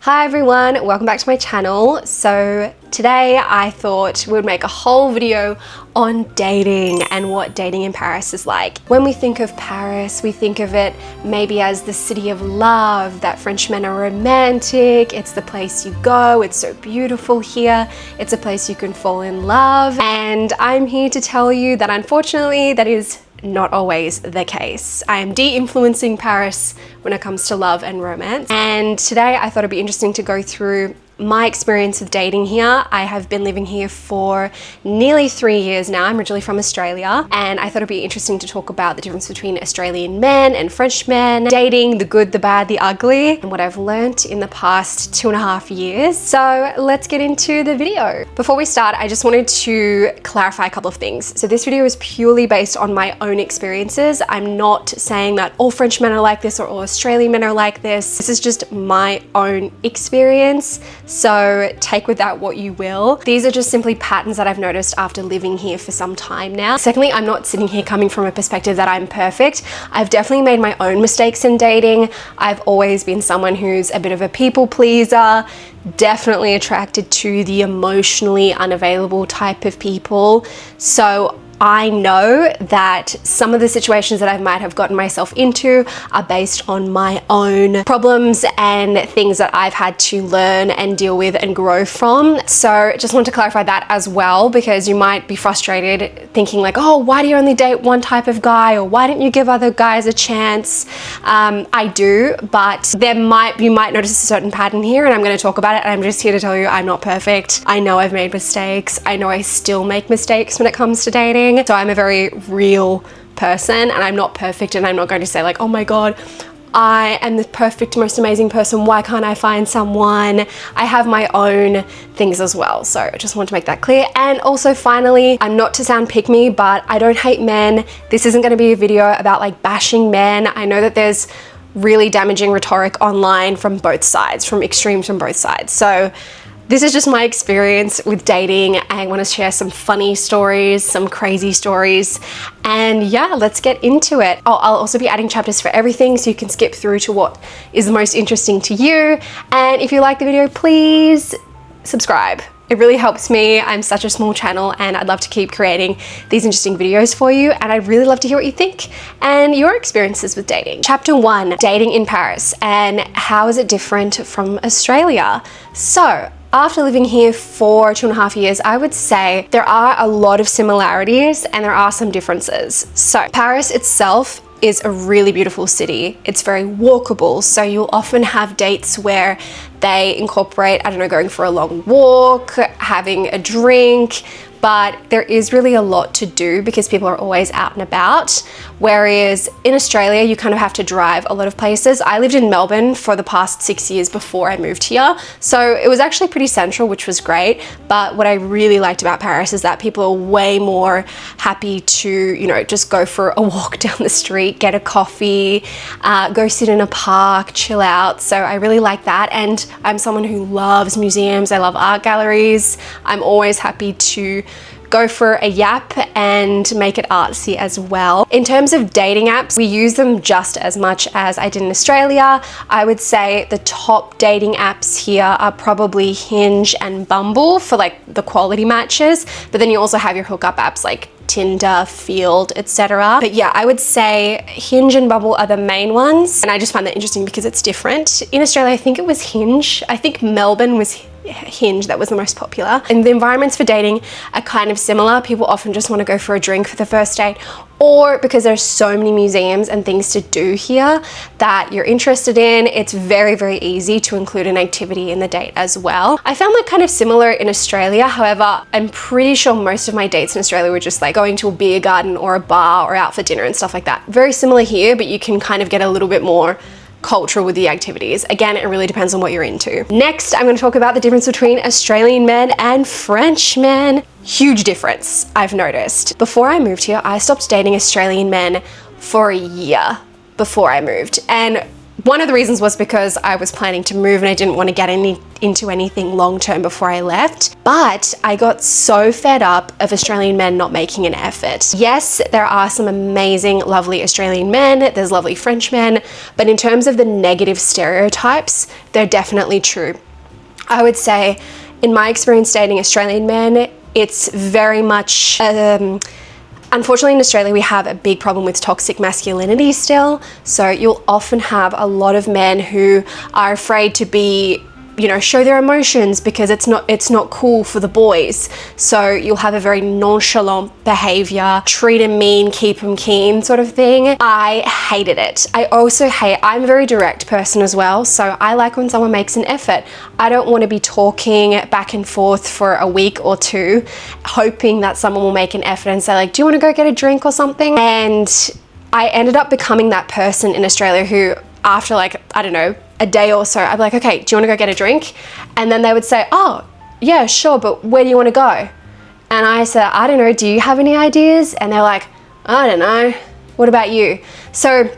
Hi everyone, welcome back to my channel. So today I thought we would make a whole video on dating and what dating in Paris is like. When we think of Paris, we think of it maybe as the city of love, that French men are romantic, it's the place you go, it's so beautiful here, it's a place you can fall in love. And I'm here to tell you that unfortunately that is not always the case. I am de-influencing Paris when it comes to love and romance. And today I thought it'd be interesting to go through my experience of dating here. I have been living here for nearly 3 years now. I'm originally from Australia, and I thought it'd be interesting to talk about the difference between Australian men and French men, dating, the good, the bad, the ugly, and what I've learnt in the past 2.5 years. So let's get into the video. Before we start, I just wanted to clarify a couple of things. So this video is purely based on my own experiences. I'm not saying that all French men are like this or all Australian men are like this. This is just my own experience. So take with that what you will. These are just simply patterns that I've noticed after living here for some time now. Secondly, I'm not sitting here coming from a perspective that I'm perfect. I've definitely made my own mistakes in dating. I've always been someone who's a bit of a people pleaser, definitely attracted to the emotionally unavailable type of people. So I know that some of the situations that I might have gotten myself into are based on my own problems and things that I've had to learn and deal with and grow from. So just want to clarify that as well, because you might be frustrated thinking like, oh, why do you only date one type of guy? Or why don't you give other guys a chance? I do, but you might notice a certain pattern here, and I'm going to talk about it. And I'm just here to tell you I'm not perfect. I know I've made mistakes. I know I still make mistakes when it comes to dating. So I'm a very real person, and I'm not perfect, and I'm not going to say like, oh my God, I am the perfect, most amazing person, why can't I find someone? I have my own things as well. So I just want to make that clear. And also finally, I'm not to sound pick me, but I don't hate men. This isn't going to be a video about like bashing men. I know that there's really damaging rhetoric online from both sides, from extremes from both sides. So this is just my experience with dating. I want to share some funny stories, some crazy stories, and yeah, let's get into it. I'll also be adding chapters for everything, so you can skip through to what is the most interesting to you. And if you like the video, please subscribe. It really helps me. I'm such a small channel, and I'd love to keep creating these interesting videos for you. And I'd really love to hear what you think and your experiences with dating. Chapter 1, dating in Paris, and how is it different from Australia? So after living here for 2.5 years, I would say there are a lot of similarities and there are some differences. So Paris itself is a really beautiful city. It's very walkable, so you'll often have dates where they incorporate, I don't know, going for a long walk, having a drink, but there is really a lot to do because people are always out and about. Whereas in Australia, you kind of have to drive a lot of places. I lived in Melbourne for the past 6 years before I moved here. So it was actually pretty central, which was great. But what I really liked about Paris is that people are way more happy to, you know, just go for a walk down the street, get a coffee, go sit in a park, chill out. So I really like that. And I'm someone who loves museums. I love art galleries. I'm always happy to go for a yap and make it artsy as well. In terms of dating apps, we use them just as much as I did in Australia. I would say the top dating apps here are probably Hinge and Bumble for like the quality matches, but then you also have your hookup apps like Tinder, Field, etc. But yeah, I would say Hinge and Bumble are the main ones, and I just find that interesting because it's different. In Australia, I think it was Hinge. I think Melbourne was Hinge that was the most popular. And the environments for dating are kind of similar. People often just want to go for a drink for the first date, or because there's so many museums and things to do here that you're interested in, it's very, very easy to include an activity in the date as well. I found that kind of similar in Australia. However, I'm pretty sure most of my dates in Australia were just like going to a beer garden or a bar or out for dinner and stuff like that. Very similar here, but you can kind of get a little bit more culture with the activities. Again, it really depends on what you're into. Next, I'm going to talk about the difference between Australian men and French men. Huge difference, I've noticed. Before I moved here, I stopped dating Australian men for a year before I moved. And One of the reasons was because I was planning to move and I didn't want to get into anything long-term before I left. But I got so fed up of Australian men not making an effort. Yes, there are some amazing, lovely Australian men. There's lovely French men. But in terms of the negative stereotypes, they're definitely true. I would say, in my experience dating Australian men, it's very much... Unfortunately, in Australia, we have a big problem with toxic masculinity still. So you'll often have a lot of men who are afraid to be, you know, show their emotions because it's not cool for the boys. So you'll have a very nonchalant behavior, treat him mean, keep him keen sort of thing. I hated it. I'm a very direct person as well. So I like when someone makes an effort. I don't want to be talking back and forth for a week or two, hoping that someone will make an effort and say like, do you want to go get a drink or something? And I ended up becoming that person in Australia who, after like, I don't know, a day or so, I'd be like, okay, do you want to go get a drink? And then they would say, oh, yeah, sure, but where do you want to go? And I said, I don't know, do you have any ideas? And they're like, I don't know, what about you? So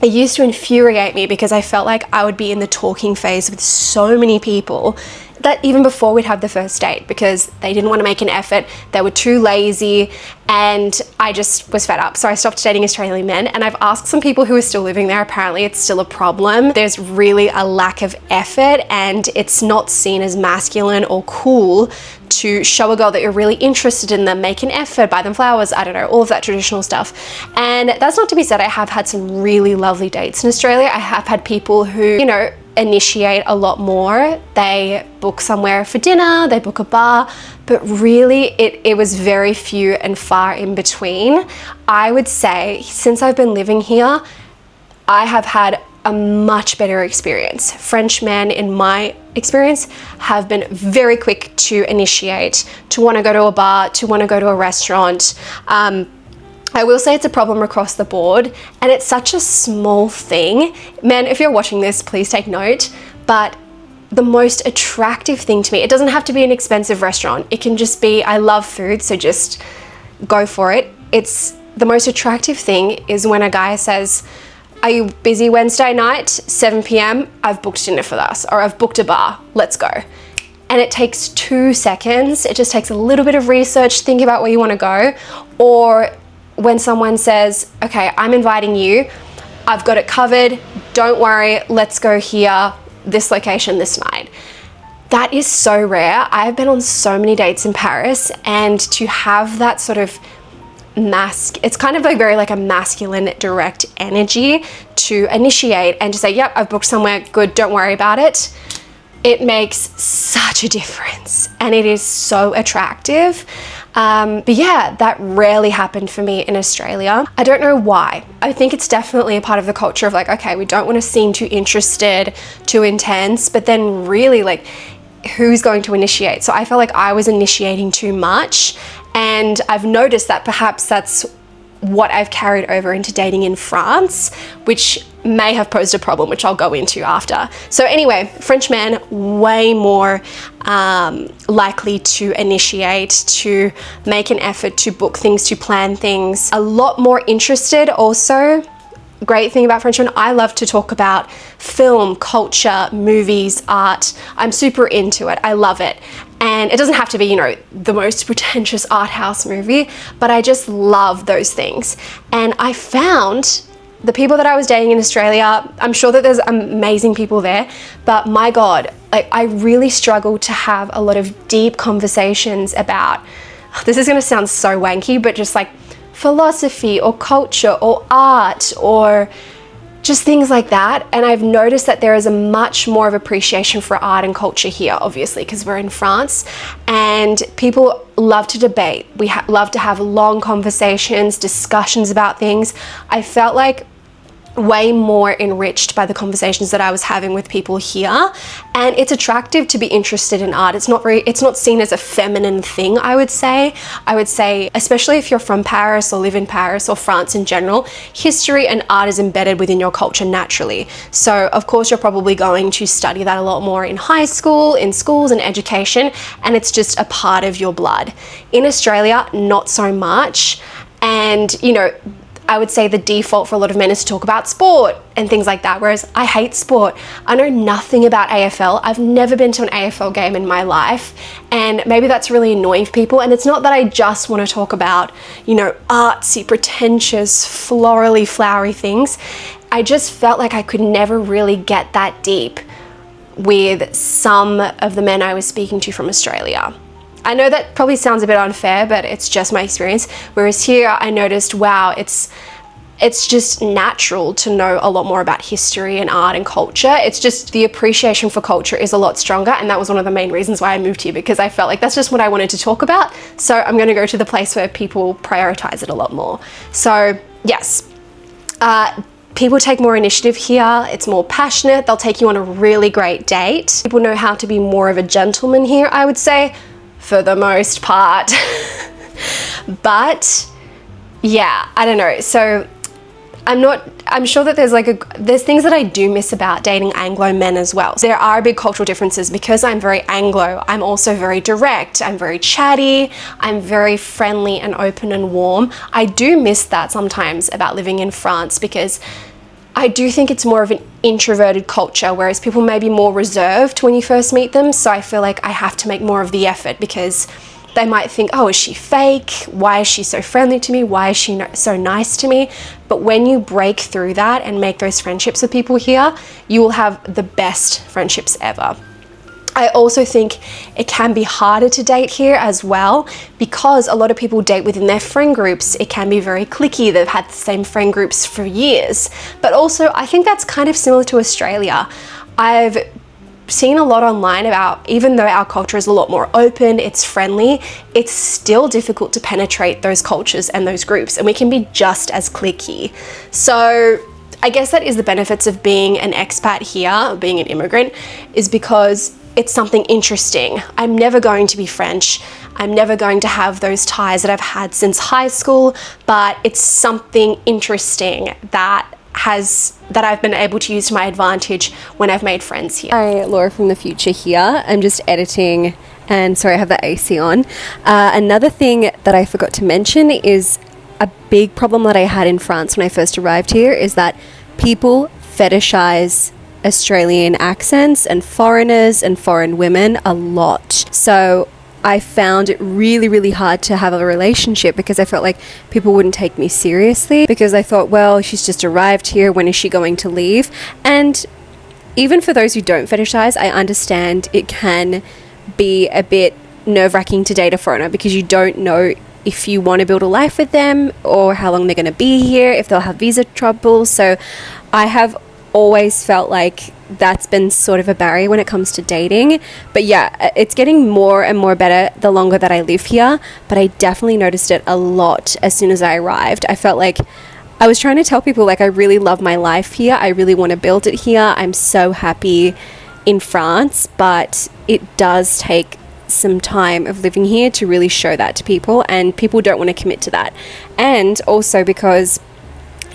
it used to infuriate me because I felt like I would be in the talking phase with so many people that even before we'd have the first date, because they didn't want to make an effort, they were too lazy, and I just was fed up. So I stopped dating Australian men, and I've asked some people who are still living there, apparently it's still a problem. There's really a lack of effort, and it's not seen as masculine or cool to show a girl that you're really interested in them, make an effort, buy them flowers, I don't know, all of that traditional stuff. And that's not to be said, I have had some really lovely dates in Australia. I have had people who, you know, initiate a lot more. They book somewhere for dinner, they book a bar, but really it was very few and far in between. I would say since I've been living here, I have had a much better experience. French men, in my experience, have been very quick to initiate, to want to go to a bar, to want to go to a restaurant. I will say it's a problem across the board, and it's such a small thing. Men, if you're watching this, please take note, but the most attractive thing to me, it doesn't have to be an expensive restaurant. It can just be, I love food, so just go for it. It's the most attractive thing is when a guy says, are you busy Wednesday night, 7 p.m? I've booked dinner for us, or I've booked a bar, let's go. And it takes 2 seconds. It just takes a little bit of research, think about where you want to go. Or when someone says, okay, I'm inviting you, I've got it covered, don't worry, let's go here, this location, this night. That is so rare. I've been on so many dates in Paris, and to have that sort of it's kind of like very like a masculine direct energy to initiate and to say, yep, I've booked somewhere, good, don't worry about it. It makes such a difference, and it is so attractive. But yeah, that rarely happened for me in Australia. I don't know why. I think it's definitely a part of the culture of like, okay, we don't want to seem too interested, too intense, but then really like, who's going to initiate? So I felt like I was initiating too much, and I've noticed that perhaps that's what I've carried over into dating in France, which may have posed a problem, which I'll go into after. So anyway, French men, way more likely to initiate, to make an effort, to book things, to plan things. A lot more interested also. Great thing about French men, I love to talk about film, culture, movies, art. I'm super into it. I love it. And it doesn't have to be, you know, the most pretentious art house movie, but I just love those things. And I found the people that I was dating in Australia, I'm sure that there's amazing people there, but my God, like I really struggled to have a lot of deep conversations about, this is gonna sound so wanky, but just like philosophy or culture or art or just things like that. And I've noticed that there is a much more of appreciation for art and culture here, obviously, because we're in France, and people love to debate. We love to have long conversations, discussions about things. I felt like way more enriched by the conversations that I was having with people here, and it's attractive to be interested in art. It's not seen as a feminine thing, I would say, especially if you're from Paris or live in Paris or France in general, history and art is embedded within your culture naturally. So of course you're probably going to study that a lot more in high school, in schools and education, and it's just a part of your blood. In Australia, not so much. And you know, I would say the default for a lot of men is to talk about sport and things like that, whereas I hate sport. I know nothing about AFL. I've never been to an AFL game in my life, and maybe that's really annoying for people. And it's not that I just want to talk about, you know, artsy, pretentious, florally, flowery things. I just felt like I could never really get that deep with some of the men I was speaking to from Australia. I know that probably sounds a bit unfair, but it's just my experience. Whereas here I noticed, wow, it's just natural to know a lot more about history and art and culture. It's just the appreciation for culture is a lot stronger, and that was one of the main reasons why I moved here, because I felt like that's just what I wanted to talk about. So I'm going to go to the place where people prioritize it a lot more. So yes, people take more initiative here. It's more passionate. They'll take you on a really great date. People know how to be more of a gentleman here, I would say, for the most part. But yeah, I don't know. So I'm sure that there's things that I do miss about dating Anglo men as well. So there are big cultural differences. Because I'm very Anglo, I'm also very direct, I'm very chatty, I'm very friendly and open and warm. I do miss that sometimes about living in France, because I do think it's more of an introverted culture, whereas people may be more reserved when you first meet them. So I feel like I have to make more of the effort, because they might think, oh, is she fake? Why is she so friendly to me? Why is she so nice to me? But when you break through that and make those friendships with people here, you will have the best friendships ever. I also think it can be harder to date here as well, because a lot of people date within their friend groups. It can be very cliquey. They've had the same friend groups for years. But also, I think that's kind of similar to Australia. I've seen a lot online about, even though our culture is a lot more open, it's friendly, it's still difficult to penetrate those cultures and those groups, and we can be just as cliquey. So I guess that is the benefits of being an expat here, being an immigrant, is because it's something interesting. I'm never going to be French. I'm never going to have those ties that I've had since high school, but it's something interesting that I've been able to use to my advantage when I've made friends here. Hi, Laura from the future here. I'm just editing, and sorry, I have the AC on. Another thing that I forgot to mention is a big problem that I had in France when I first arrived here is that people fetishize Australian accents and foreigners and foreign women a lot. So I found it really, really hard to have a relationship, because I felt like people wouldn't take me seriously, because I thought, well, she's just arrived here, when is she going to leave? And even for those who don't fetishize, I understand it can be a bit nerve-wracking to date a foreigner, because you don't know if you want to build a life with them or how long they're going to be here, if they'll have visa trouble. So I have always felt like that's been sort of a barrier when it comes to dating. But yeah, it's getting more and more better the longer that I live here, but I definitely noticed it a lot as soon as I arrived. I felt like I was trying to tell people, like, I really love my life here, I really want to build it here, I'm so happy in France, but it does take some time of living here to really show that to people, and people don't want to commit to that. And also because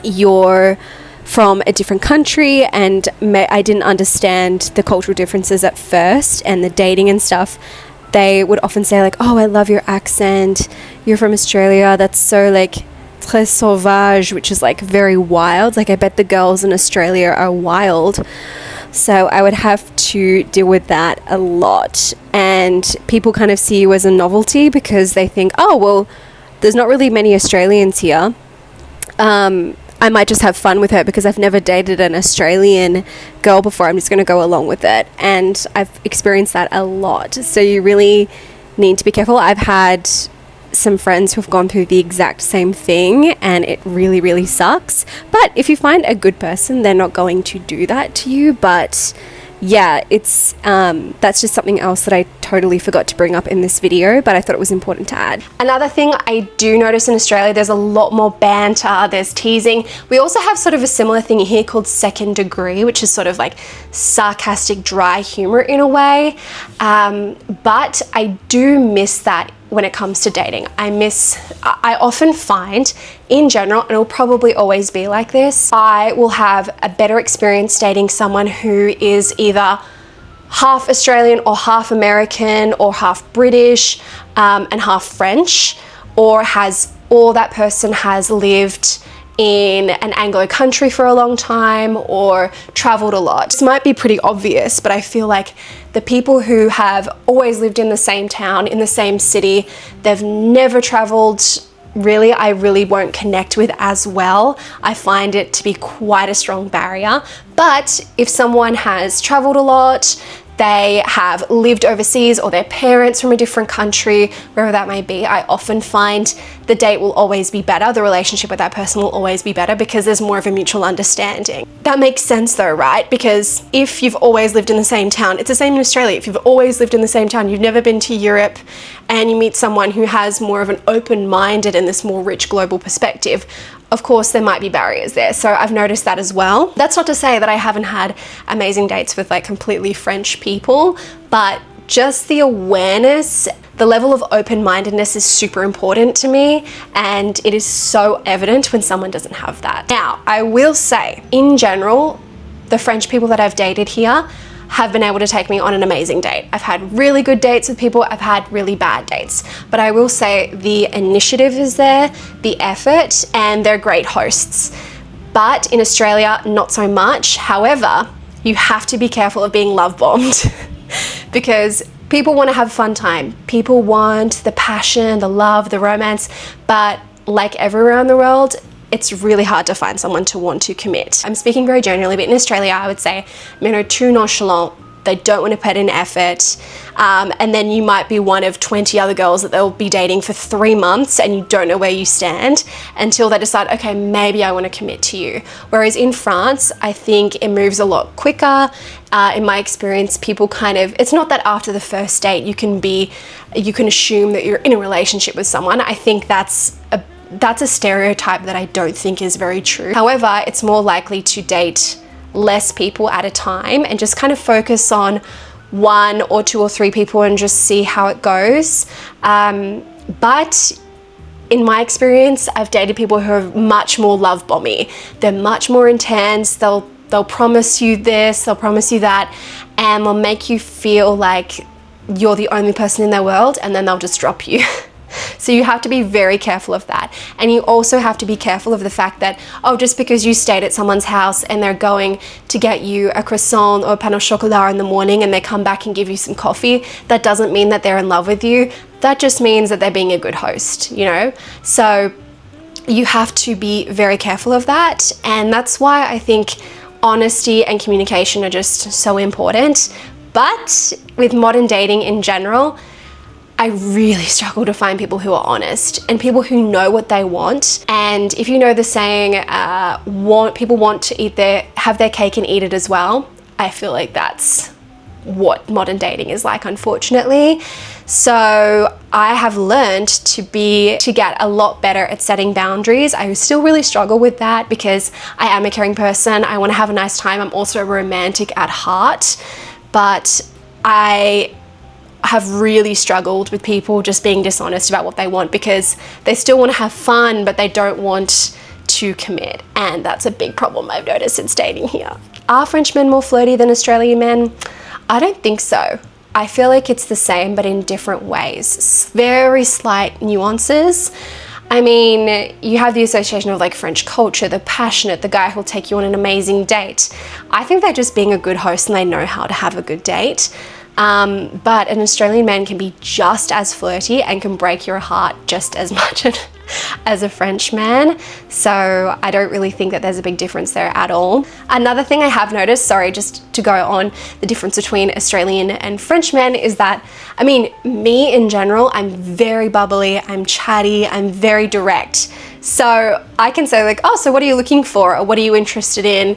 you're from a different country, and I didn't understand the cultural differences at first, and the dating and stuff, they would often say like, oh, I love your accent, you're from Australia, that's so like très sauvage, which is like very wild. Like, I bet the girls in Australia are wild. So I would have to deal with that a lot, and people kind of see you as a novelty because they think, oh, well, there's not really many Australians here. I might just have fun with her because I've never dated an Australian girl before. I'm just going to go along with it. And I've experienced that a lot. So you really need to be careful. I've had some friends who've gone through the exact same thing, and it really, really sucks. But if you find a good person, they're not going to do that to you. But yeah, it's that's just something else that I totally forgot to bring up in this video, but I thought it was important to add. Another thing I do notice in Australia, there's a lot more banter, there's teasing. We also have sort of a similar thing here called second degree, which is sort of like sarcastic, dry humor in a way. But I do miss that when it comes to dating. I often find, in general, and it'll probably always be like this, I will have a better experience dating someone who is either half Australian or half American or half British and half French, or that person has lived in an Anglo country for a long time or traveled a lot. This might be pretty obvious, but I feel like the people who have always lived in the same town, in the same city, they've never traveled, really, I really won't connect with as well. I find it to be quite a strong barrier. But if someone has traveled a lot, they have lived overseas, or their parents from a different country, wherever that may be, I often find the date will always be better. The relationship with that person will always be better because there's more of a mutual understanding. That makes sense though, right? Because if you've always lived in the same town, it's the same in Australia. If you've always lived in the same town, you've never been to Europe, and you meet someone who has more of an open-minded and this more rich global perspective, of course, there might be barriers there. So I've noticed that as well. That's not to say that I haven't had amazing dates with like completely French people, but just the awareness, the level of open-mindedness is super important to me, and it is so evident when someone doesn't have that. Now, I will say, in general, the French people that I've dated here have been able to take me on an amazing date. I've had really good dates with people, I've had really bad dates. But I will say the initiative is there, the effort, and they're great hosts. But in Australia, not so much. However, you have to be careful of being love bombed because people want to have a fun time. People want the passion, the love, the romance, but like everywhere in the world, it's really hard to find someone to want to commit. I'm speaking very generally, but in Australia, I would say men are too nonchalant. They don't want to put in effort. And then you might be one of 20 other girls that they'll be dating for 3 months, and you don't know where you stand until they decide, okay, maybe I want to commit to you. Whereas in France, I think it moves a lot quicker. In my experience, people kind of, it's not that after the first date you can assume that you're in a relationship with someone. I think that's a stereotype that I don't think is very true. However, it's more likely to date less people at a time and just kind of focus on 1 or 2 or 3 people and just see how it goes. But in my experience, I've dated people who are much more love bomby. They're much more intense. They'll promise you this, they'll promise you that, and they'll make you feel like you're the only person in their world, and then they'll just drop you. So you have to be very careful of that. And you also have to be careful of the fact that, oh, just because you stayed at someone's house and they're going to get you a croissant or a pain au chocolat in the morning and they come back and give you some coffee, that doesn't mean that they're in love with you. That just means that they're being a good host, you know? So you have to be very careful of that. And that's why I think honesty and communication are just so important. But with modern dating in general, I really struggle to find people who are honest and people who know what they want. And if you know the saying, people want to have their cake and eat it as well, I feel like that's what modern dating is like, unfortunately. So I have learned to get a lot better at setting boundaries. I still really struggle with that because I am a caring person. I want to have a nice time. I'm also a romantic at heart, but I have really struggled with people just being dishonest about what they want because they still want to have fun, but they don't want to commit. And that's a big problem I've noticed since dating here. Are French men more flirty than Australian men? I don't think so. I feel like it's the same, but in different ways. Very slight nuances. I mean, you have the association of like French culture, the passionate, the guy who'll take you on an amazing date. I think they're just being a good host and they know how to have a good date. But an Australian man can be just as flirty and can break your heart just as much as a French man. So I don't really think that there's a big difference there at all. Another thing I have noticed, sorry, just to go on the difference between Australian and French men is that, I mean, me in general, I'm very bubbly, I'm chatty, I'm very direct. So I can say like, oh, so what are you looking for? Or what are you interested in?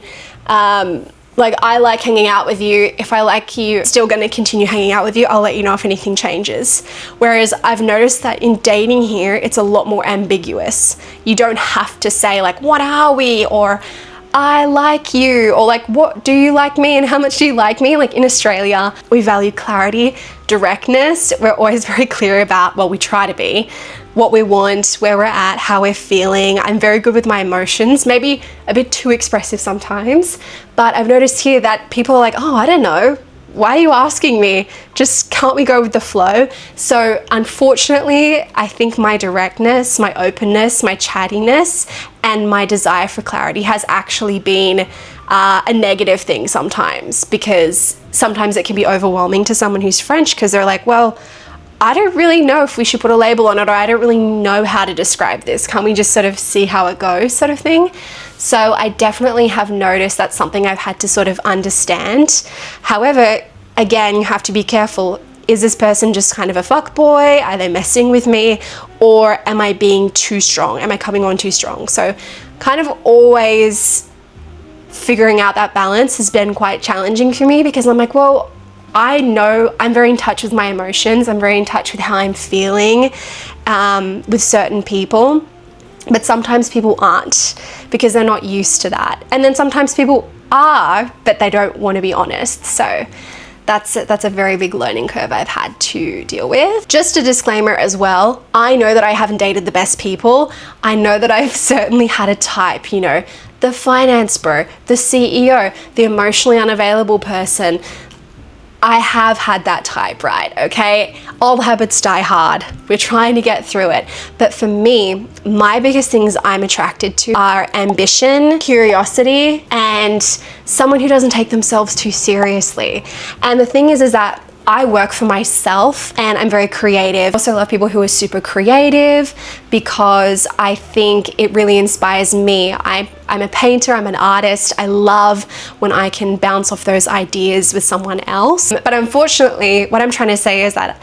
Like, I like hanging out with you. If I like you, still gonna continue hanging out with you, I'll let you know if anything changes. Whereas I've noticed that in dating here, it's a lot more ambiguous. You don't have to say like, what are we? Or I like you, or like, what do you like me and how much do you like me? Like in Australia, we value clarity, directness. We're always very clear about, well, we try to be, what we want, where we're at, how we're feeling. I'm very good with my emotions, maybe a bit too expressive sometimes, but I've noticed here that people are like, oh, I don't know, why are you asking me? Just can't we go with the flow? So unfortunately, I think my directness, my openness, my chattiness, and my desire for clarity has actually been a negative thing sometimes, because sometimes it can be overwhelming to someone who's French, because they're like, well, I don't really know if we should put a label on it, or I don't really know how to describe this. Can't we just sort of see how it goes, sort of thing? So I definitely have noticed that's something I've had to sort of understand. However, again, you have to be careful. Is this person just kind of a fuckboy? Are they messing with me? Or am I being too strong? Am I coming on too strong? So kind of always figuring out that balance has been quite challenging for me, because I'm like, well, I know I'm very in touch with my emotions. I'm very in touch with how I'm feeling with certain people. But sometimes people aren't, because they're not used to that. And then sometimes people are, but they don't want to be honest. So that's a very big learning curve I've had to deal with. Just a disclaimer as well, I know that I haven't dated the best people. I know that I've certainly had a type, you know, the finance bro, the CEO, the emotionally unavailable person. I have had that type, right? Okay, all habits die hard. We're trying to get through it. But for me, my biggest things I'm attracted to are ambition, curiosity, and someone who doesn't take themselves too seriously. And the thing is that I work for myself and I'm very creative. I also love people who are super creative, because I think it really inspires me. I'm a painter, I'm an artist. I love when I can bounce off those ideas with someone else. But unfortunately, what I'm trying to say is that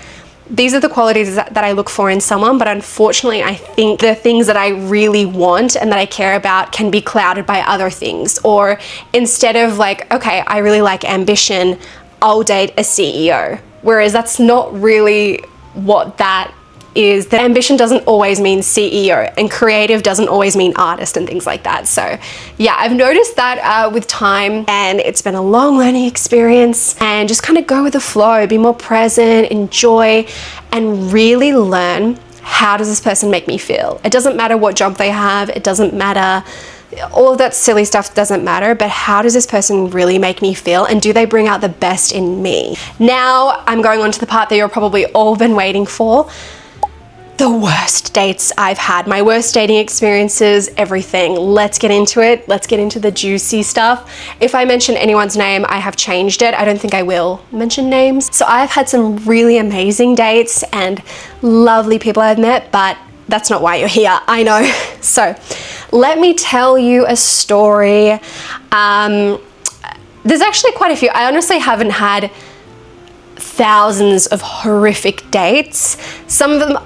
these are the qualities that I look for in someone, but unfortunately, I think the things that I really want and that I care about can be clouded by other things. Or instead of like, okay, I really like ambition, I'll date a CEO. Whereas that's not really what that is. That ambition doesn't always mean CEO, and creative doesn't always mean artist and things like that. So yeah, I've noticed that with time, and it's been a long learning experience, and just kind of go with the flow, be more present, enjoy, and really learn, how does this person make me feel? It doesn't matter what job they have, it doesn't matter, all of that silly stuff doesn't matter, but how does this person really make me feel, and do they bring out the best in me? Now I'm going on to the part that you're probably all been waiting for. The worst dates I've had, my worst dating experiences, everything. Let's get into it. Let's get into the juicy stuff. If I mention anyone's name, I have changed it. I don't think I will mention names. So I've had some really amazing dates and lovely people I've met, but that's not why you're here, I know. So let me tell you a story. There's actually quite a few. I honestly haven't had thousands of horrific dates. Some of them,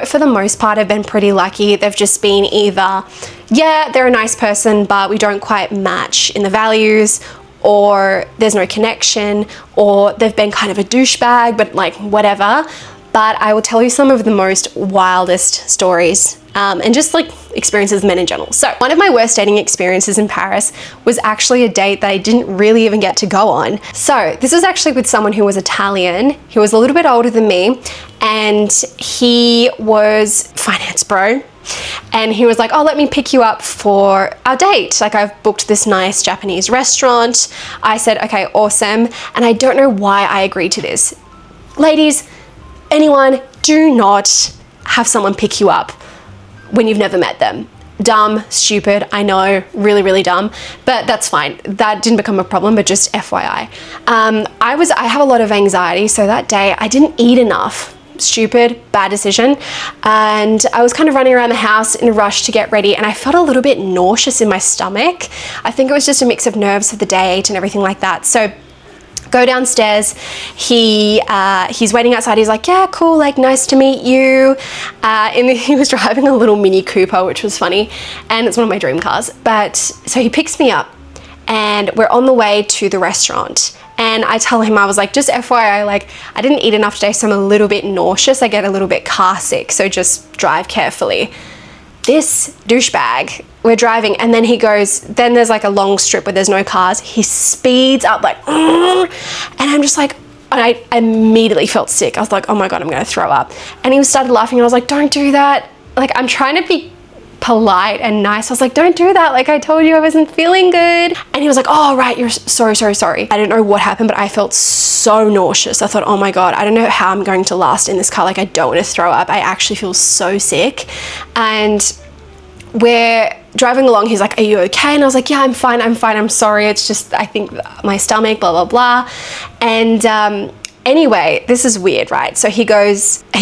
for the most part, have been pretty lucky. They've just been either, yeah, they're a nice person, but we don't quite match in the values, or there's no connection, or they've been kind of a douchebag, but like whatever. But I will tell you some of the most wildest stories and just like experiences with men in general. So one of my worst dating experiences in Paris was actually a date that I didn't really even get to go on. So this was actually with someone who was Italian. He was a little bit older than me, and he was finance bro. And he was like, oh, let me pick you up for our date. Like, I've booked this nice Japanese restaurant. I said, okay, awesome. And I don't know why I agreed to this. Ladies, anyone, do not have someone pick you up when you've never met them. Dumb, stupid, I know, really, really dumb, but that's fine. That didn't become a problem, but just FYI. I have a lot of anxiety, so that day I didn't eat enough. Stupid, bad decision. And I was kind of running around the house in a rush to get ready, and I felt a little bit nauseous in my stomach. I think it was just a mix of nerves of the date and everything like that. So go downstairs, he's waiting outside, he's like, yeah, cool, like, nice to meet you. And he was driving a little Mini Cooper, which was funny, and it's one of my dream cars. But so he picks me up, and we're on the way to the restaurant. And I tell him, I was like, just FYI, like, I didn't eat enough today, so I'm a little bit nauseous, I get a little bit car sick, so just drive carefully. This douchebag, we're driving, and then he goes, then there's like a long strip where there's no cars. He speeds up like, and I'm just like, and I immediately felt sick. I was like, oh my God, I'm gonna throw up. And he started laughing, and I was like, don't do that. Like, I'm trying to be polite and nice. I was like, don't do that. Like, I told you I wasn't feeling good. And he was like, oh, right, you're sorry. I don't know what happened, but I felt so nauseous. I thought, oh my God, I don't know how I'm going to last in this car. Like, I don't want to throw up. I actually feel so sick. And we're driving along. He's like, are you okay? And I was like, yeah, I'm fine. I'm sorry. It's just, I think my stomach, blah, blah, blah. And, anyway, this is weird, right? So he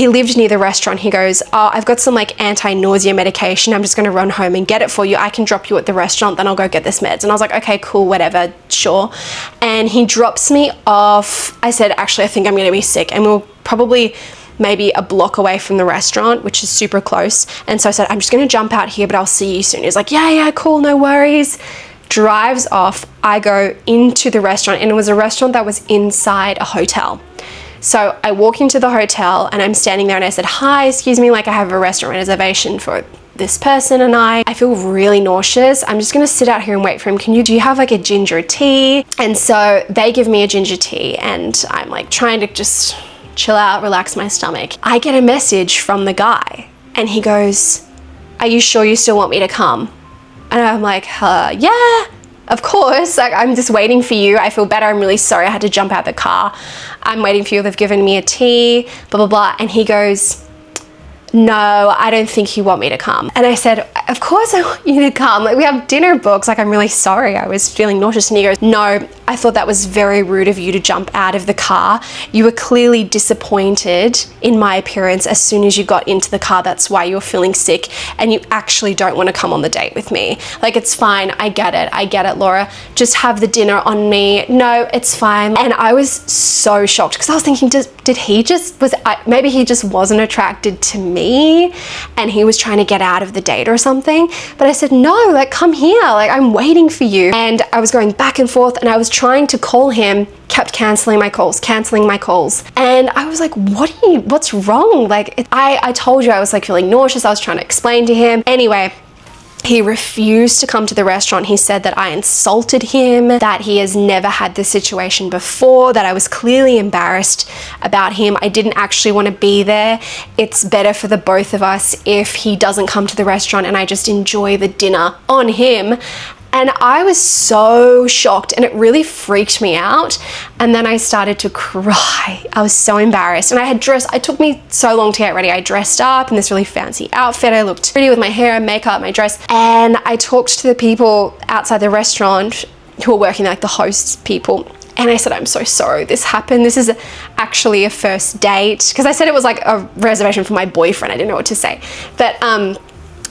lived near the restaurant. He goes, oh, I've got some like anti-nausea medication. I'm just going to run home and get it for you. I can drop you at the restaurant, then I'll go get this meds. And I was like, okay, cool, whatever, sure. And he drops me off. I said, actually, I think I'm going to be sick. And we'll probably maybe a block away from the restaurant, which is super close. And so I said, I'm just going to jump out here, but I'll see you soon. He's like, yeah, cool, no worries. Drives off. I go into the restaurant, and it was a restaurant that was inside a hotel. So I walk into the hotel and I'm standing there and I said, hi, excuse me, like I have a restaurant reservation for this person and I feel really nauseous. I'm just gonna sit out here and wait for him. Do you have like a ginger tea? And so they give me a ginger tea and I'm like trying to just chill out, relax my stomach. I get a message from the guy and he goes, are you sure you still want me to come? And I'm like, yeah, of course. Like, I'm just waiting for you. I feel better. I'm really sorry. I had to jump out the car. I'm waiting for you. They've given me a tea, blah, blah, blah. And he goes, no, I don't think you want me to come. And I said, of course I want you to come. Like, we have dinner booked. Like, I'm really sorry. I was feeling nauseous. And he goes, no, I thought that was very rude of you to jump out of the car. You were clearly disappointed in my appearance as soon as you got into the car. That's why you're feeling sick and you actually don't want to come on the date with me. Like, it's fine. I get it, Laura. Just have the dinner on me. No, it's fine. And I was so shocked because I was thinking, maybe he just wasn't attracted to me and he was trying to get out of the date or something. But I said, no, like, come here. Like, I'm waiting for you. And I was going back and forth and I was trying to call him, kept canceling my calls. And I was like, what's wrong? Like, I told you I was like feeling nauseous. I was trying to explain to him. Anyway, he refused to come to the restaurant. He said that I insulted him, that he has never had this situation before, that I was clearly embarrassed about him. I didn't actually want to be there. It's better for the both of us if he doesn't come to the restaurant and I just enjoy the dinner on him. And I was so shocked and it really freaked me out. And then I started to cry. I was so embarrassed. And it took me so long to get ready. I dressed up in this really fancy outfit. I looked pretty with my hair, makeup, my dress. And I talked to the people outside the restaurant who were working, like the hosts people. And I said, I'm so sorry this happened. This is actually a first date. Because I said it was like a reservation for my boyfriend. I didn't know what to say. But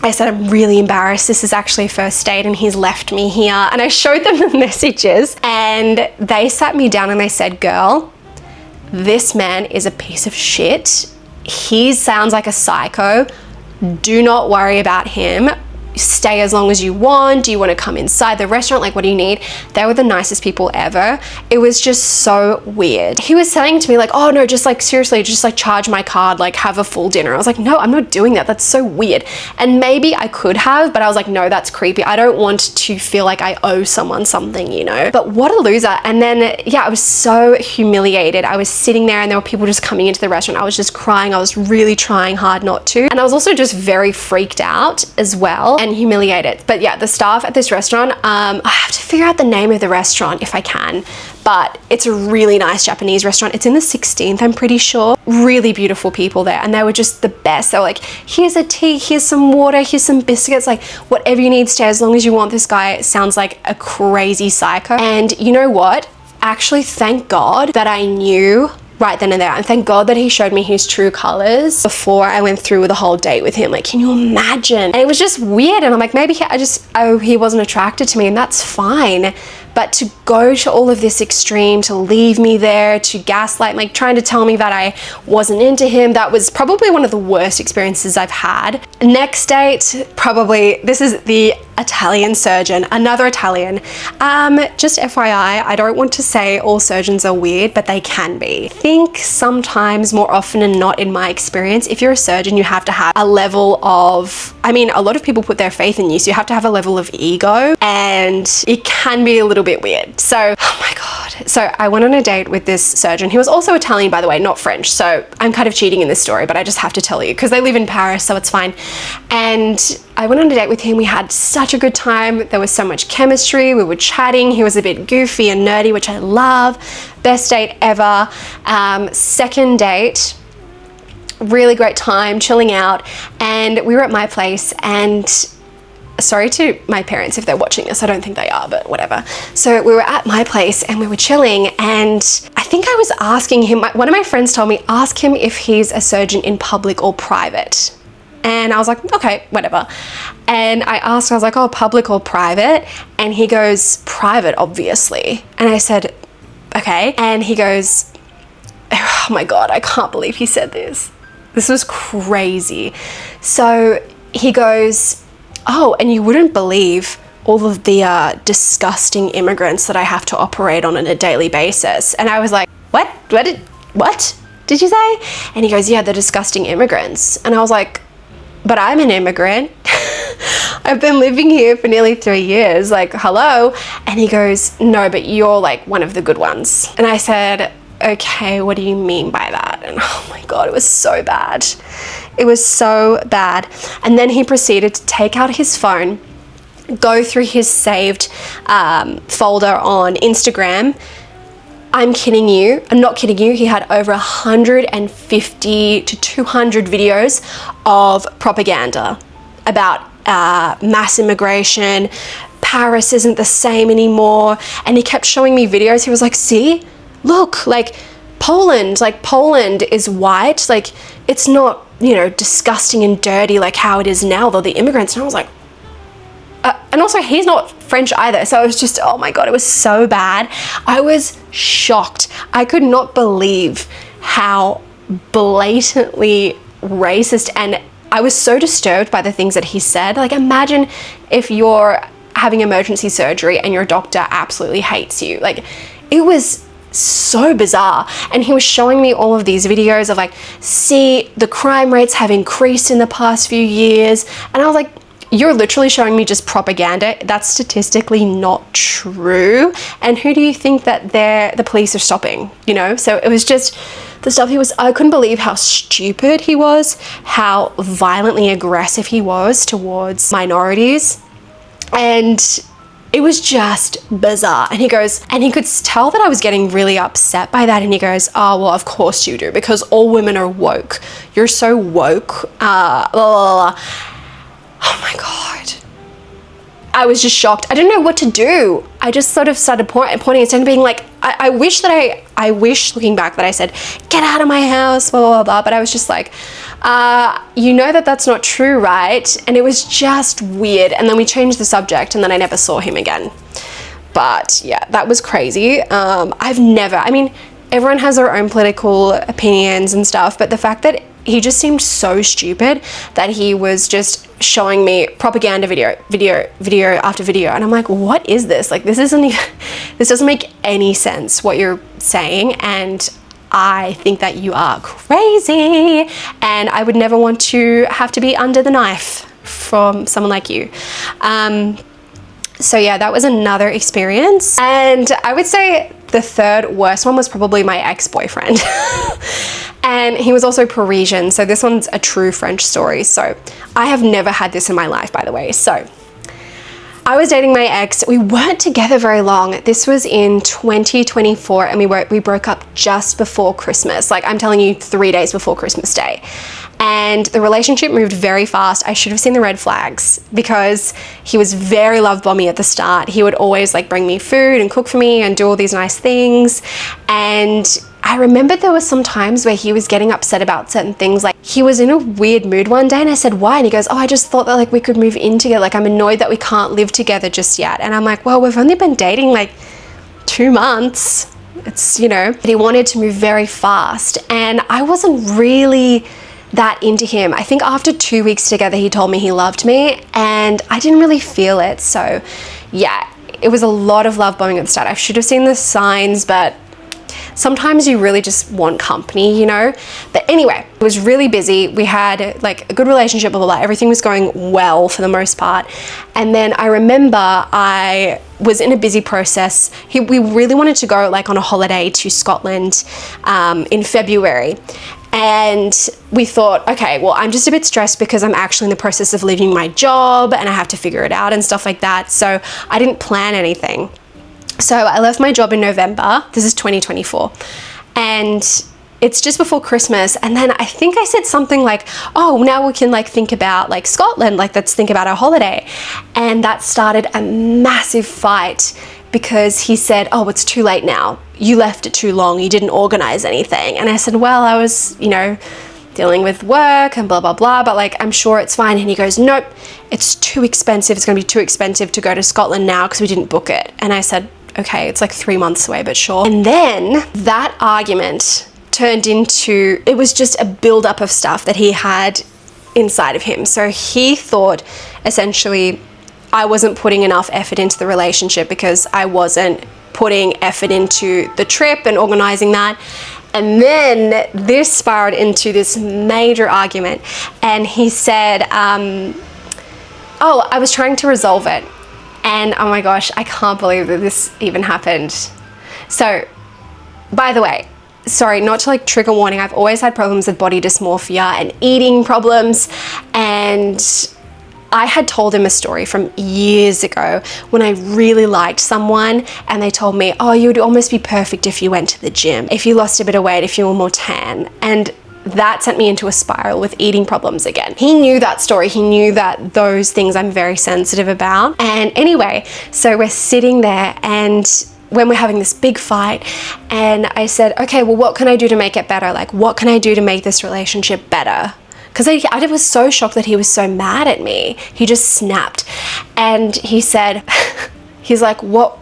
I said, I'm really embarrassed. This is actually a first date and he's left me here. And I showed them the messages and they sat me down and they said, girl, this man is a piece of shit. He sounds like a psycho. Do not worry about him. Stay as long as you want. Do you want to come inside the restaurant? Like, what do you need? They were the nicest people ever. It was just so weird. He was saying to me like, oh no, just like seriously, just like charge my card, like have a full dinner. I was like, no, I'm not doing that. That's so weird. And maybe I could have, but I was like, no, that's creepy. I don't want to feel like I owe someone something, you know? But what a loser. And then, yeah, I was so humiliated. I was sitting there and there were people just coming into the restaurant. I was just crying. I was really trying hard not to. And I was also just very freaked out as well and humiliated. But yeah, the staff at this restaurant, I have to figure out the name of the restaurant if I can, but it's a really nice Japanese restaurant. It's in the 16th, I'm pretty sure. Really beautiful people there, and they were just the best. They were like, here's a tea, here's some water, here's some biscuits, like whatever you need, stay as long as you want. This guy sounds like a crazy psycho. And you know what? Actually, thank God that I knew right then and there, and thank God that he showed me his true colors before I went through with the whole date with him. Like, can you imagine? And it was just weird, and I'm like, maybe he wasn't attracted to me, and that's fine. But to go to all of this extreme, to leave me there, to gaslight, like trying to tell me that I wasn't into him, that was probably one of the worst experiences I've had. Next date, probably, this is the Italian surgeon, another Italian. Just FYI, I don't want to say all surgeons are weird, but they can be. I think sometimes, more often than not in my experience, if you're a surgeon, you have to have a level of, I mean, a lot of people put their faith in you, so you have to have a level of ego, and it can be a little bit weird. So, oh my God. So I went on a date with this surgeon. He was also Italian, by the way, not French. So I'm kind of cheating in this story, but I just have to tell you because they live in Paris, so it's fine. And I went on a date with him. We had such a good time. There was so much chemistry. We were chatting. He was a bit goofy and nerdy, which I love. Best date ever. Second date, really great time, chilling out. And we were at my place, and sorry to my parents if they're watching this, I don't think they are, but whatever. So we were at my place and we were chilling, and I think I was asking him, one of my friends told me, ask him if he's a surgeon in public or private. And I was like, okay, whatever. And I asked, I was like, oh, public or private? And he goes, private, obviously. And I said, okay. And he goes, oh my God, I can't believe he said this. This was crazy. So he goes, oh, and you wouldn't believe all of the disgusting immigrants that I have to operate on a daily basis. And I was like, what? What did you say? And he goes, yeah, the disgusting immigrants. And I was like, but I'm an immigrant. I've been living here for nearly 3 years. Like, hello. And he goes, no, but you're like one of the good ones. And I said, okay, what do you mean by that? And oh my God, it was so bad. It was so bad. And then he proceeded to take out his phone, go through his saved folder on Instagram. I'm kidding you. I'm not kidding you. He had over 150 to 200 videos of propaganda about mass immigration. Paris isn't the same anymore. And he kept showing me videos. He was like, see, look, like Poland is white. Like, it's not, you know, disgusting and dirty like how it is now, though, the immigrants. And I was like, and also he's not French either. So it was just, oh my God, it was so bad. I was shocked. I could not believe how blatantly racist, and I was so disturbed by the things that he said. Like, imagine if you're having emergency surgery and your doctor absolutely hates you. Like, it was so bizarre. And he was showing me all of these videos of like, see, the crime rates have increased in the past few years. And I was like, you're literally showing me just propaganda. That's statistically not true. And who do you think that the police are stopping, you know? So it was just the stuff I couldn't believe how stupid he was, how violently aggressive he was towards minorities. And it was just bizarre. And he goes, and he could tell that I was getting really upset by that. And he goes, oh, well, of course you do, because all women are woke. You're so woke. Blah, blah, blah. Oh my God. I was just shocked. I didn't know what to do. I just sort of started pointing instead of being like, I wish looking back that I said, get out of my house, blah, blah, blah, blah. But I was just like, you know that that's not true, right? And it was just weird. And then we changed the subject, and then I never saw him again. But yeah, that was crazy. I mean, everyone has their own political opinions and stuff, but the fact that he just seemed so stupid that he was just showing me propaganda video after video. And I'm like, what is this? Like, this doesn't make any sense what you're saying. And I think that you are crazy. And I would never want to have to be under the knife from someone like you. So yeah, that was another experience. And I would say the third worst one was probably my ex-boyfriend. And he was also Parisian. So this one's a true French story. So I have never had this in my life, by the way. So I was dating my ex. We weren't together very long. This was in 2024, and we broke up just before Christmas. Like, I'm telling you, 3 days before Christmas Day. And the relationship moved very fast. I should have seen the red flags, because he was very love bombing at the start. He would always like bring me food and cook for me and do all these nice things. And I remember there were some times where he was getting upset about certain things. Like, he was in a weird mood one day, and I said, why? And he goes, oh, I just thought that like we could move in together. Like, I'm annoyed that we can't live together just yet. And I'm like, well, we've only been dating like 2 months. It's, you know, but he wanted to move very fast. And I wasn't really that into him. I think after 2 weeks together, he told me he loved me, and I didn't really feel it. So yeah, it was a lot of love bombing at the start. I should have seen the signs, but sometimes you really just want company, you know? But anyway, it was really busy. We had like a good relationship, blah, blah, blah. Everything was going well for the most part. And then I remember I was in a busy process. We really wanted to go like on a holiday to Scotland in February. And we thought, okay, well, I'm just a bit stressed because I'm actually in the process of leaving my job and I have to figure it out and stuff like that. So I didn't plan anything. So I left my job in November. This is 2024. And it's just before Christmas. And then I think I said something like, oh, now we can like think about like Scotland, like let's think about our holiday. And that started a massive fight because he said, oh, it's too late now. You left it too long. You didn't organize anything. And I said, well, I was, you know, dealing with work and blah, blah, blah, but like, I'm sure it's fine. And he goes, nope, it's too expensive. It's going to be too expensive to go to Scotland now because we didn't book it. And I said, okay, it's like 3 months away, but sure. And then that argument turned into, it was just a buildup of stuff that he had inside of him. So he thought essentially I wasn't putting enough effort into the relationship because I wasn't putting effort into the trip and organizing that. And then this spiraled into this major argument. And he said, oh, I was trying to resolve it. And oh my gosh, I can't believe that this even happened. So, by the way, sorry, not to like trigger warning, I've always had problems with body dysmorphia and eating problems. And I had told him a story from years ago when I really liked someone and they told me, oh, you would almost be perfect if you went to the gym, if you lost a bit of weight, if you were more tan. And that sent me into a spiral with eating problems again. He knew that story. He knew that those things I'm very sensitive about. And anyway, so we're sitting there and when we're having this big fight and I said, okay, well, what can I do to make it better? Like, what can I do to make this relationship better? Because I was so shocked that he was so mad at me. He just snapped. And he said, he's like, what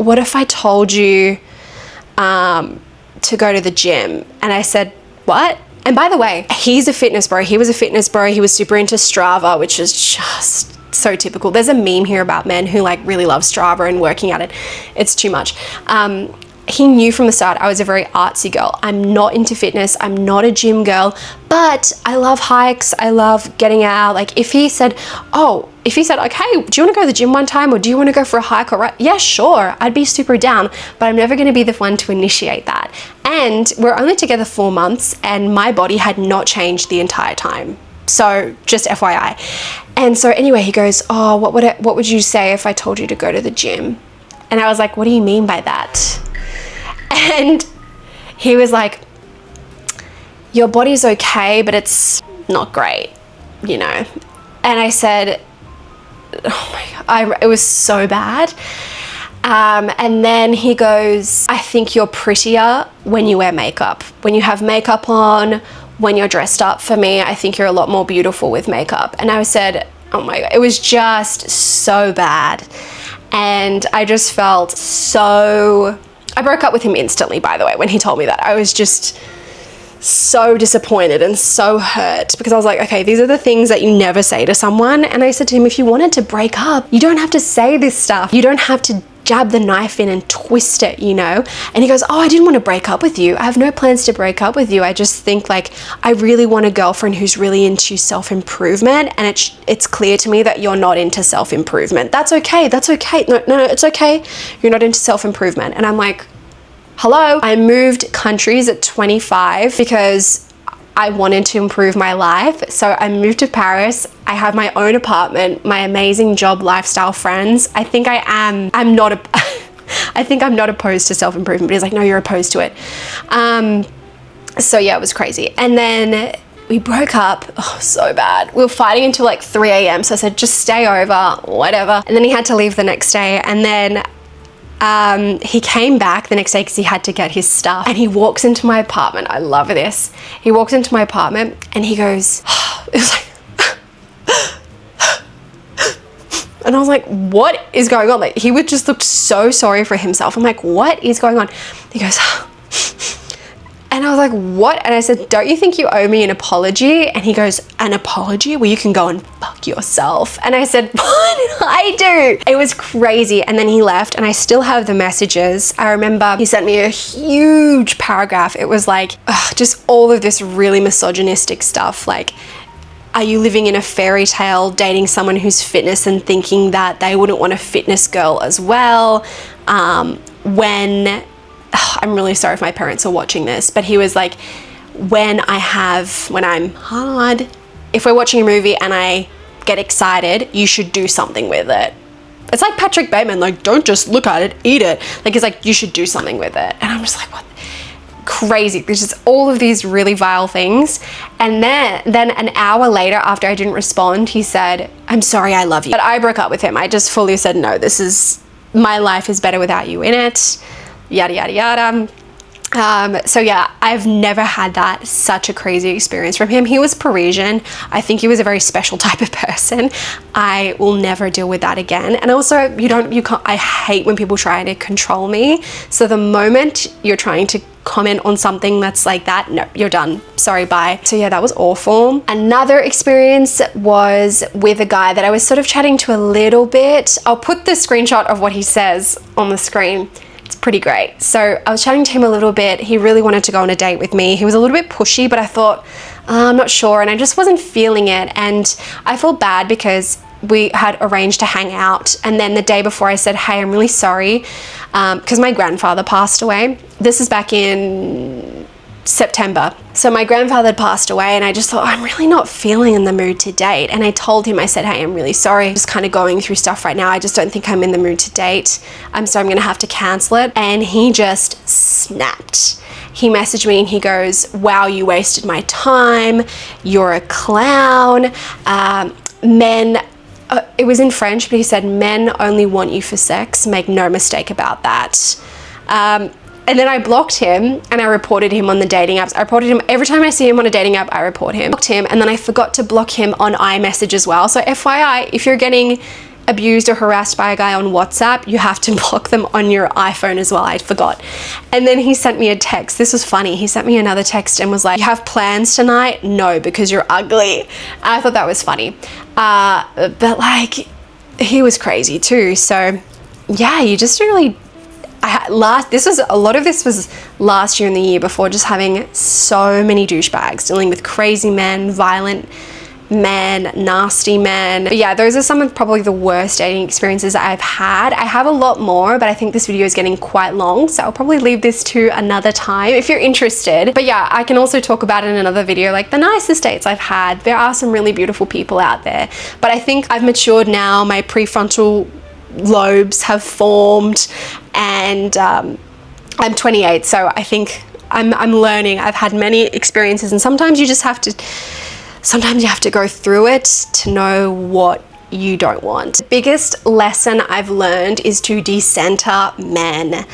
if I told you to go to the gym? And I said, what? And by the way, he's a fitness bro. He was a fitness bro. He was super into Strava, which is just so typical. There's a meme here about men who like really love Strava and working at it. It's too much. He knew from the start I was a very artsy girl. I'm not into fitness. I'm not a gym girl, but I love hikes. I love getting out. Like if he said, okay, do you want to go to the gym one time or do you want to go for a hike or yeah, sure. I'd be super down, but I'm never going to be the one to initiate that. And we're only together 4 months and my body had not changed the entire time. So just FYI. And so anyway, he goes, oh, what would you say if I told you to go to the gym? And I was like, what do you mean by that? And he was like, your body's okay, but it's not great, you know? And I said, oh my God, it was so bad. And then he goes, I think you're prettier when you wear makeup. When you have makeup on, when you're dressed up. For me, I think you're a lot more beautiful with makeup. And I said, oh my God, it was just so bad. And I just felt so... I broke up with him instantly, by the way, when he told me that. I was just so disappointed and so hurt because I was like, okay, these are the things that you never say to someone. And I said to him, if you wanted to break up, you don't have to say this stuff. You don't have to jab the knife in and twist it, you know? And he goes, oh, I didn't want to break up with you. I have no plans to break up with you. I just think like, I really want a girlfriend who's really into self-improvement. And it's clear to me that you're not into self-improvement. That's okay. That's okay. No, it's okay. You're not into self-improvement. And I'm like, hello. I moved countries at 25 because I wanted to improve my life. So I moved to Paris. I have my own apartment, my amazing job, lifestyle, friends. I think I'm not opposed to self-improvement, but he's like, no, you're opposed to it. So yeah, it was crazy. And then we broke up. Oh, so bad. We were fighting until like 3 a.m. So I said, just stay over, whatever. And then he had to leave the next day. And then he came back the next day because he had to get his stuff and he walks into my apartment. I love this. He walks into my apartment and he goes, it was like, and I was like, what is going on? Like he would just look so sorry for himself. I'm like, what is going on? He goes, and I was like, what? And I said, don't you think you owe me an apology? And he goes, an apology? Well, you can go and fuck yourself. And I said, what did I do? It was crazy. And then he left and I still have the messages. I remember he sent me a huge paragraph. It was like, just all of this really misogynistic stuff. Like, are you living in a fairy tale, dating someone who's fitness and thinking that they wouldn't want a fitness girl as well? I'm really sorry if my parents are watching this, but he was like, when I'm hard, if we're watching a movie and I get excited, you should do something with it. It's like Patrick Bateman, like, don't just look at it, eat it. Like, it's like, you should do something with it. And I'm just like, what? Crazy. There's just all of these really vile things. And then an hour later, after I didn't respond, he said, I'm sorry, I love you. But I broke up with him. I just fully said, no, my life is better without you in it. Yada, yada, yada. So yeah, I've never had such a crazy experience from him. He was Parisian. I think he was a very special type of person. I will never deal with that again. And also, I hate when people try to control me. So the moment you're trying to comment on something that's like that, no, you're done. Sorry, bye. So yeah, that was awful. Another experience was with a guy that I was sort of chatting to a little bit. I'll put the screenshot of what he says on the screen. It's pretty great. So I was chatting to him a little bit. He really wanted to go on a date with me. He was a little bit pushy, but I thought, I'm not sure. And I just wasn't feeling it. And I felt bad because we had arranged to hang out. And then the day before I said, hey, I'm really sorry, because my grandfather passed away. This is back in September. So my grandfather had passed away and I just thought, I'm really not feeling in the mood to date. And I told him, I said, hey, I'm really sorry. I'm just kind of going through stuff right now. I just don't think I'm in the mood to date. I'm going to have to cancel it. And he just snapped. He messaged me and he goes, wow, you wasted my time. You're a clown. It was in French, but he said, men only want you for sex. Make no mistake about that. And then I blocked him and I reported him on the dating apps. I reported him every time I see him on a dating app, I report him. Blocked him, and then I forgot to block him on iMessage as well. So FYI, if you're getting abused or harassed by a guy on WhatsApp, you have to block them on your iPhone as well. I forgot. And then he sent me a text. This was funny. He sent me another text and was like, you have plans tonight? No, because you're ugly. I thought that was funny. But like, he was crazy too. So yeah, you just really, a lot of this was last year and the year before, just having so many douchebags, dealing with crazy men, violent men, nasty men. But yeah, those are some of probably the worst dating experiences that I've had. I have a lot more, but I think this video is getting quite long, so I'll probably leave this to another time if you're interested. But yeah, I can also talk about it in another video, like the nicest dates I've had. There are some really beautiful people out there, but I think I've matured now. My prefrontal lobes have formed, and I'm 28, so I think I'm learning. I've had many experiences, and sometimes you have to go through it to know what you don't want. The biggest lesson I've learned is to decenter men.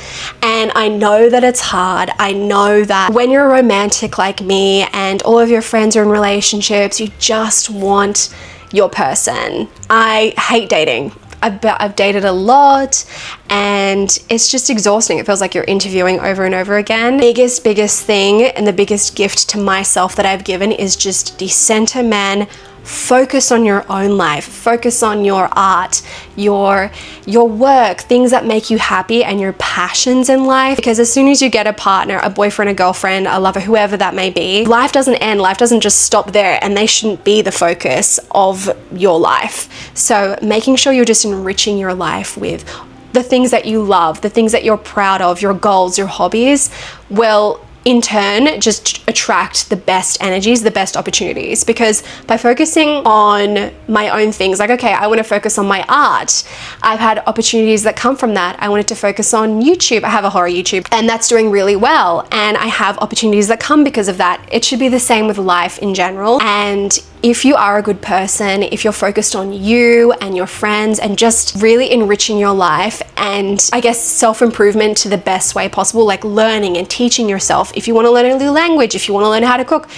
And I know that it's hard. I know that when you're romantic like me and all of your friends are in relationships, you just want your person. I hate dating. I've dated a lot and it's just exhausting. It feels like you're interviewing over and over again. Biggest thing and the biggest gift to myself that I've given is just decenter men. Focus on your own life, focus on your art, your work, things that make you happy and your passions in life. Because as soon as you get a partner, a boyfriend, a girlfriend, a lover, whoever that may be, life doesn't end, life doesn't just stop there, and they shouldn't be the focus of your life. So making sure you're just enriching your life with the things that you love, the things that you're proud of, your goals, your hobbies, will in turn just attract the best energies, the best opportunities. Because by focusing on my own things, like, okay, I want to focus on my art, I've had opportunities that come from that. I wanted to focus on YouTube. I have a horror YouTube and that's doing really well, and I have opportunities that come because of that. It should be the same with life in general. And if you are a good person, if you're focused on you and your friends and just really enriching your life and I guess self-improvement to the best way possible, like learning and teaching yourself, if you want to learn a new language, if you want to learn how to cook,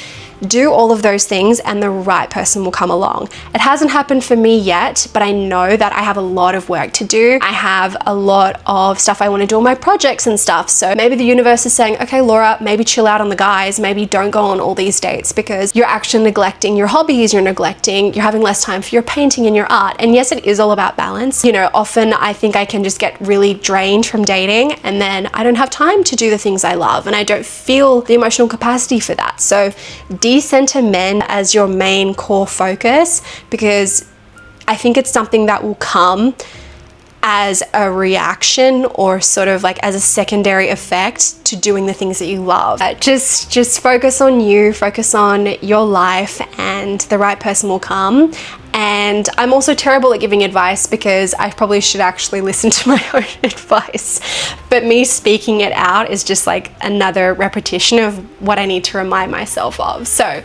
do all of those things and the right person will come along. It hasn't happened for me yet, but I know that I have a lot of work to do. I have a lot of stuff I want to do on my projects and stuff. So maybe the universe is saying, okay, Laura, maybe chill out on the guys, maybe don't go on all these dates because you're actually neglecting your hobbies, you're having less time for your painting and your art. And yes, it is all about balance. You know, often I think I can just get really drained from dating and then I don't have time to do the things I love and I don't feel the emotional capacity for that. So decenter men as your main core focus, because I think it's something that will come as a reaction or sort of like as a secondary effect to doing the things that you love. Just focus on you, focus on your life, and the right person will come. And I'm also terrible at giving advice because I probably should actually listen to my own advice. But me speaking it out is just like another repetition of what I need to remind myself of. So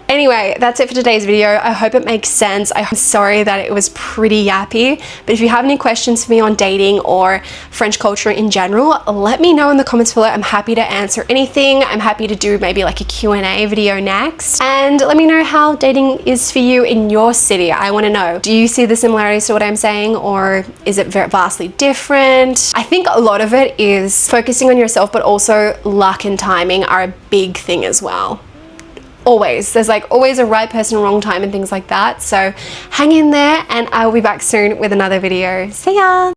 anyway, that's it for today's video. I hope it makes sense. I'm sorry that it was pretty yappy, but if you have any questions for me on dating or French culture in general, let me know in the comments below. I'm happy to answer anything. I'm happy to do maybe like a Q&A video next. And let me know how dating is for you in your city. I want to know, do you see the similarities to what I'm saying, or is it vastly different? I think a lot of it is focusing on yourself, but also luck and timing are a big thing as well. Always. There's like always a right person, wrong time and things like that. So hang in there, and I will be back soon with another video. See ya!